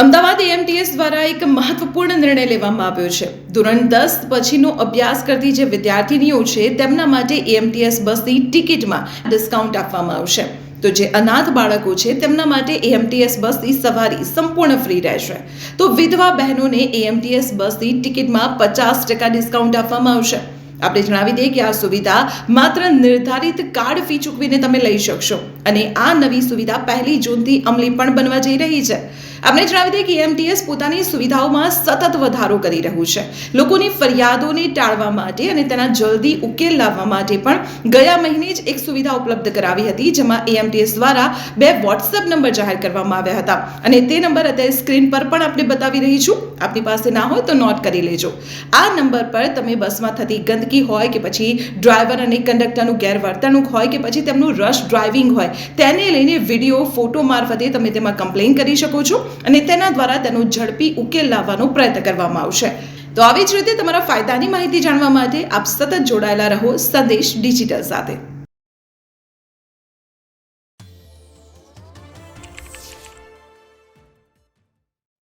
Ahmedabad AMTS દ્વારા એક મહત્વપૂર્ણ નિર્ણય લેવામાં આવ્યો છે. ધોરણ 10 પછીનો અભ્યાસ કરતી જે વિદ્યાર્થીનીઓ છે તેમના માટે એએમટીએસ બસની ટિકિટમાં ડિસ્કાઉન્ટ આપવામાં આવશે. તો જે અનાથ બાળકો છે તેમના માટે એએમટીએસ બસની સવારી સંપૂર્ણ ફ્રી રહેશે. તો વિધવા બહેનોને એએમટીએસ બસની ટિકિટમાં 50% ડિસ્કાઉન્ટ આપવામાં આવશે. આપણે જણાવી દઈએ કે આ સુવિધા માત્ર નિર્ધારિત કાર્ડ ફી ચૂકવીને તમે લઈ શકશો અને આ નવી સુવિધા 1 જૂનથી અમલી પણ બનવા જઈ રહી છે. આપણે જણાવી દઈએ કે એએમટીએસ પોતાની સુવિધાઓમાં સતત વધારો કરી રહ્યું છે. લોકોની ફરિયાદોને ટાળવા માટે અને તેના જલ્દી ઉકેલ લાવવા માટે પણ ગયા મહિને જ એક સુવિધા ઉપલબ્ધ કરાવી હતી, જેમાં એએમટીએસ દ્વારા 2 વોટ્સએપ નંબર જાહેર કરવામાં આવ્યા હતા અને તે નંબર અત્યારે સ્ક્રીન પર પણ આપણે બતાવી રહી છું. આપની પાસે ના હોય તો નોટ કરી લેજો. આ નંબર પર તમે બસમાં થતી ગંદકી હોય કે પછી ડ્રાઈવર અને કંડક્ટરનું ગેરવર્તણૂક હોય કે પછી તેમનું રશ ડ્રાઇવિંગ હોય તેને લઈને વિડીયો ફોટો મારફતે તમે તેમાં કમ્પ્લેન કરી શકો છો અને તેના દ્વારા તેનો ઝડપી ઉકેલ લાવવાનો પ્રયત્ન કરવામાં આવશે. તો આવી જ રીતે તમારા ફાયદાની માહિતી જાણવા માટે આપ સતત જોડાયેલા રહો સંદેશ ડિજિટલ સાથે.